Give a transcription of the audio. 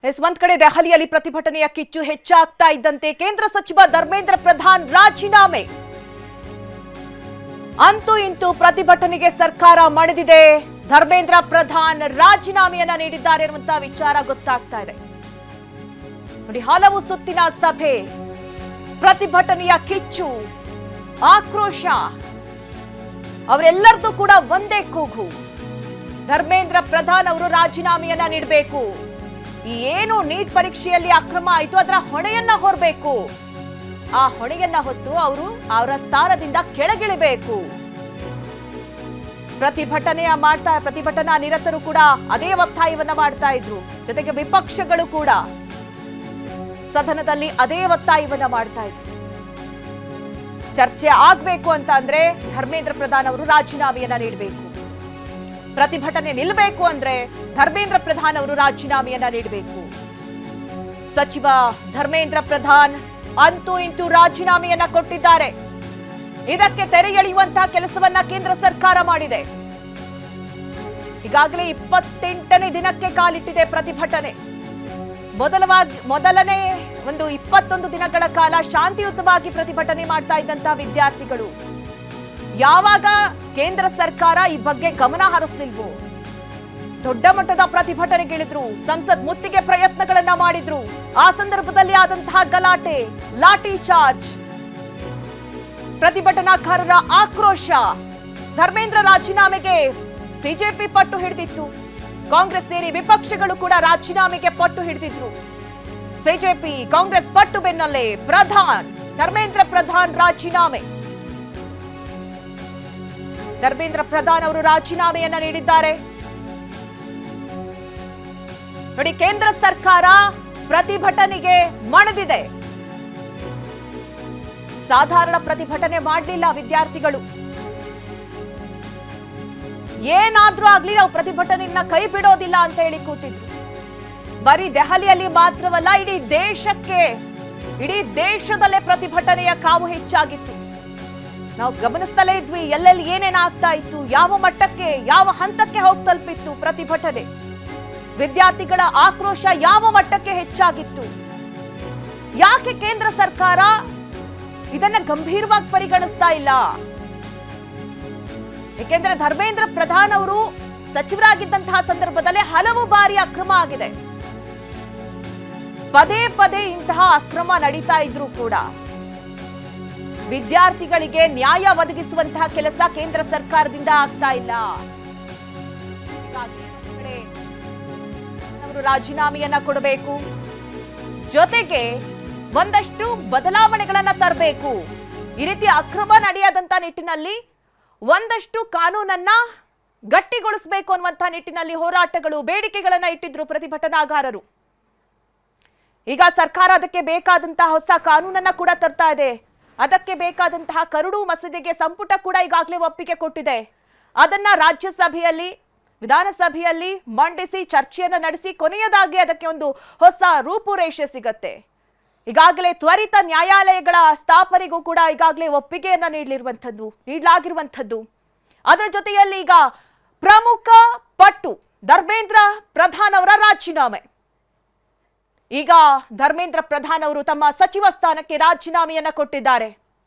ಒಂದ್ ಕಡೆ ದೆಹಲಿಯಲ್ಲಿ ಪ್ರತಿಭಟನೆಯ ಕಿಚ್ಚು ಹೆಚ್ಚಾಗ್ತಾ ಇದ್ದಂತೆ ಕೇಂದ್ರ ಸಚಿವ ಧರ್ಮೇಂದ್ರ ಪ್ರಧಾನ್ ರಾಜೀನಾಮೆ. ಅಂತೂ ಇಂತೂ ಪ್ರತಿಭಟನೆಗೆ ಸರ್ಕಾರ ಮಣಿದಿದೆ. ಧರ್ಮೇಂದ್ರ ಪ್ರಧಾನ್ ರಾಜೀನಾಮೆಯನ್ನ ನೀಡಿದ್ದಾರೆ ಎನ್ನುವಂತ ವಿಚಾರ ಗೊತ್ತಾಗ್ತಾ ಇದೆ. ನೋಡಿ, ಹಲವು ಸುತ್ತಿನ ಸಭೆ, ಪ್ರತಿಭಟನೆಯ ಕಿಚ್ಚು, ಆಕ್ರೋಶ, ಅವರೆಲ್ಲರದ್ದು ಕೂಡ ಒಂದೇ ಕೂಗು. ಧರ್ಮೇಂದ್ರ ಪ್ರಧಾನ್ ಅವರು ರಾಜೀನಾಮೆಯನ್ನ ನೀಡಬೇಕು. ಏನು ನೀಟ್ ಪರೀಕ್ಷೆಯಲ್ಲಿ ಅಕ್ರಮ ಆಯಿತು ಅದರ ಹೊಣೆಯನ್ನ ಹೊರಬೇಕು. ಆ ಹೊಣೆಯನ್ನ ಹೊತ್ತು ಅವರು ಅವರ ಸ್ಥಾನದಿಂದ ಕೆಳಗಿಳಿಬೇಕು. ಪ್ರತಿಭಟನಾ ನಿರತರು ಕೂಡ ಅದೇ ಒತ್ತಾಯವನ್ನ ಮಾಡ್ತಾ ಇದ್ರು. ಜೊತೆಗೆ ವಿಪಕ್ಷಗಳು ಕೂಡ ಸದನದಲ್ಲಿ ಅದೇ ಒತ್ತಾಯವನ್ನ ಮಾಡ್ತಾ ಇದ್ರು. ಚರ್ಚೆ ಆಗ್ಬೇಕು ಅಂತ ಅಂದ್ರೆ ಧರ್ಮೇಂದ್ರ ಪ್ರಧಾನ್ ಅವರು ರಾಜೀನಾಮೆಯನ್ನ ನೀಡಬೇಕು. ಪ್ರತಿಭಟನೆ ನಿಲ್ಲಬೇಕು ಅಂದ್ರೆ ಧರ್ಮೇಂದ್ರ ಪ್ರಧಾನ್ ಅವರು ರಾಜೀನಾಮೆಯನ್ನ ನೀಡಬೇಕು. ಸಚಿವ ಧರ್ಮೇಂದ್ರ ಪ್ರಧಾನ್ ಅಂತೂ ಇಂತೂ ರಾಜೀನಾಮೆಯನ್ನ ಕೊಟ್ಟಿದ್ದಾರೆ. ಇದಕ್ಕೆ ತೆರೆ ಎಳೆಯುವಂತಹ ಕೆಲಸವನ್ನ ಕೇಂದ್ರ ಸರ್ಕಾರ ಮಾಡಿದೆ. ಈಗಾಗಲೇ 28ನೇ ದಿನಕ್ಕೆ ಕಾಲಿಟ್ಟಿದೆ ಪ್ರತಿಭಟನೆ. ಮೊದಲನೇ 21 ದಿನಗಳ ಕಾಲ ಶಾಂತಿಯುತವಾಗಿ ಪ್ರತಿಭಟನೆ ಮಾಡ್ತಾ ಇದ್ದಂತಹ ವಿದ್ಯಾರ್ಥಿಗಳು ಯಾವಾಗ ಕೇಂದ್ರ ಸರ್ಕಾರ ಈ ಬಗ್ಗೆ ಗಮನ ಹರಿಸಲಿಲ್ವೋ ದೊಡ್ಡ ಮಟ್ಟದ ಪ್ರತಿಭಟನೆಗಿಳಿದ್ರು. ಸಂಸತ್ ಮುತ್ತಿಗೆ ಪ್ರಯತ್ನಗಳನ್ನ ಮಾಡಿದ್ರು. ಆ ಸಂದರ್ಭದಲ್ಲಿ ಆದಂತಹ ಗಲಾಟೆ, ಲಾಠಿ ಚಾರ್ಜ್, ಪ್ರತಿಭಟನಾಕಾರರ ಆಕ್ರೋಶ. ಧರ್ಮೇಂದ್ರ ರಾಜೀನಾಮೆಗೆ ಸಿಜೆಪಿ ಪಟ್ಟು ಹಿಡಿದಿತ್ತು. ಕಾಂಗ್ರೆಸ್ ಸೇರಿ ವಿಪಕ್ಷಗಳು ಕೂಡ ರಾಜೀನಾಮೆಗೆ ಪಟ್ಟು ಹಿಡಿದಿದ್ರು. ಸಿಜೆಪಿ ಕಾಂಗ್ರೆಸ್ ಪಟ್ಟು ಬೆನ್ನಲ್ಲೇ ಧರ್ಮೇಂದ್ರ ಪ್ರಧಾನ್ ರಾಜೀನಾಮೆ. ಧರ್ಮೇಂದ್ರ ಪ್ರಧಾನ್ ಅವರು ರಾಜೀನಾಮೆಯನ್ನ ನೀಡಿದ್ದಾರೆ. ನೋಡಿ, ಕೇಂದ್ರ ಸರ್ಕಾರ ಪ್ರತಿಭಟನೆಗೆ ಮಣಿದಿದೆ. ಸಾಧಾರಣ ಪ್ರತಿಭಟನೆ ಮಾಡಲಿಲ್ಲ ವಿದ್ಯಾರ್ಥಿಗಳು. ಏನಾದ್ರೂ ಆಗ್ಲಿ ನಾವು ಪ್ರತಿಭಟನೆಯನ್ನ ಕೈ ಬಿಡೋದಿಲ್ಲ ಅಂತ ಹೇಳಿ ಕೂತಿದ್ರು. ಬರೀ ದೆಹಲಿಯಲ್ಲಿ ಮಾತ್ರವಲ್ಲ, ಇಡೀ ದೇಶದಲ್ಲೇ ಪ್ರತಿಭಟನೆಯ ಕಾವು ಹೆಚ್ಚಾಗಿತ್ತು. ನಾವು ಗಮನಿಸ್ತಲೇ ಇದ್ವಿ ಎಲ್ಲೆಲ್ಲಿ ಏನೇನಾಗ್ತಾ ಇತ್ತು, ಯಾವ ಮಟ್ಟಕ್ಕೆ, ಯಾವ ಹಂತಕ್ಕೆ ಹೋಗಿ ತಲುಪಿತ್ತು ಪ್ರತಿಭಟನೆ. ವಿದ್ಯಾರ್ಥಿಗಳ ಆಕ್ರೋಶ ಯಾವ ಮಟ್ಟಕ್ಕೆ ಹೆಚ್ಚಾಗಿತ್ತು. ಯಾಕೆ ಕೇಂದ್ರ ಸರ್ಕಾರ ಇದನ್ನ ಗಂಭೀರವಾಗಿ ಪರಿಗಣಿಸ್ತಾ ಇಲ್ಲ? ಏಕೆಂದ್ರೆ ಧರ್ಮೇಂದ್ರ ಪ್ರಧಾನ್ ಅವರು ಸಚಿವರಾಗಿದ್ದಂತಹ ಸಂದರ್ಭದಲ್ಲೇ ಹಲವು ಬಾರಿ ಅಕ್ರಮ ಆಗಿದೆ. ಪದೇ ಪದೇ ಇಂತಹ ಅಕ್ರಮ ನಡೀತಾ ಇದ್ರು ಕೂಡ ವಿದ್ಯಾರ್ಥಿಗಳಿಗೆ ನ್ಯಾಯ ಒದಗಿಸುವಂತಹ ಕೆಲಸ ಕೇಂದ್ರ ಸರ್ಕಾರದಿಂದ ಆಗ್ತಾ ಇಲ್ಲ. ಅವರು ರಾಜೀನಾಮೆಯನ್ನ ಕೊಡಬೇಕು. ಜೊತೆಗೆ ಒಂದಷ್ಟು ಬದಲಾವಣೆಗಳನ್ನ ತರಬೇಕು. ಈ ರೀತಿ ಅಕ್ರಮ ನಡೆಯದಂತ ನಿಟ್ಟಿನಲ್ಲಿ ಒಂದಷ್ಟು ಕಾನೂನನ್ನ ಗಟ್ಟಿಗೊಳಿಸಬೇಕು ಅನ್ನುವಂಥ ನಿಟ್ಟಿನಲ್ಲಿ ಹೋರಾಟಗಳು, ಬೇಡಿಕೆಗಳನ್ನ ಇಟ್ಟಿದ್ರು ಪ್ರತಿಭಟನಾಗಾರರು. ಈಗ ಸರ್ಕಾರ ಅದಕ್ಕೆ ಬೇಕಾದಂತಹ ಹೊಸ ಕಾನೂನನ್ನ ಕೂಡ ತರ್ತಾ ಇದೆ. ಅದಕ್ಕೆ ಬೇಕಾದಂತಹ ಕರಡು ಮಸೂದೆಗೆ ಸಂಪುಟ ಕೂಡ ಈಗಾಗಲೇ ಒಪ್ಪಿಗೆ ಕೊಟ್ಟಿದೆ. ಅದನ್ನ ರಾಜ್ಯಸಭೆಯಲ್ಲಿ, ವಿಧಾನಸಭೆಯಲ್ಲಿ ಮಂಡಿಸಿ ಚರ್ಚೆಯನ್ನ ನಡೆಸಿ ಕೊನೆಯದಾಗಿ ಅದಕ್ಕೆ ಒಂದು ಹೊಸ ರೂಪುರೇಷೆ ಸಿಗತ್ತೆ. ಈಗಾಗಲೇ ತ್ವರಿತ ನ್ಯಾಯಾಲಯಗಳ ಸ್ಥಾಪನೆಗೂ ಕೂಡ ಈಗಾಗಲೇ ಒಪ್ಪಿಗೆಯನ್ನ ನೀಡಲಾಗಿರುವಂಥದ್ದು. ಅದರ ಜೊತೆಯಲ್ಲಿ ಈಗ ಪ್ರಮುಖ ಪಟ್ಟು ಧರ್ಮೇಂದ್ರ ಪ್ರಧಾನ್ ಅವರ ರಾಜೀನಾಮೆ. ಈಗ ಧರ್ಮೇಂದ್ರ ಪ್ರಧಾನ್ ಅವರು ತಮ್ಮ ಸಚಿವ ಸ್ಥಾನಕ್ಕೆ ರಾಜೀನಾಮೆಯನ್ನ ಕೊಟ್ಟಿದ್ದಾರೆ.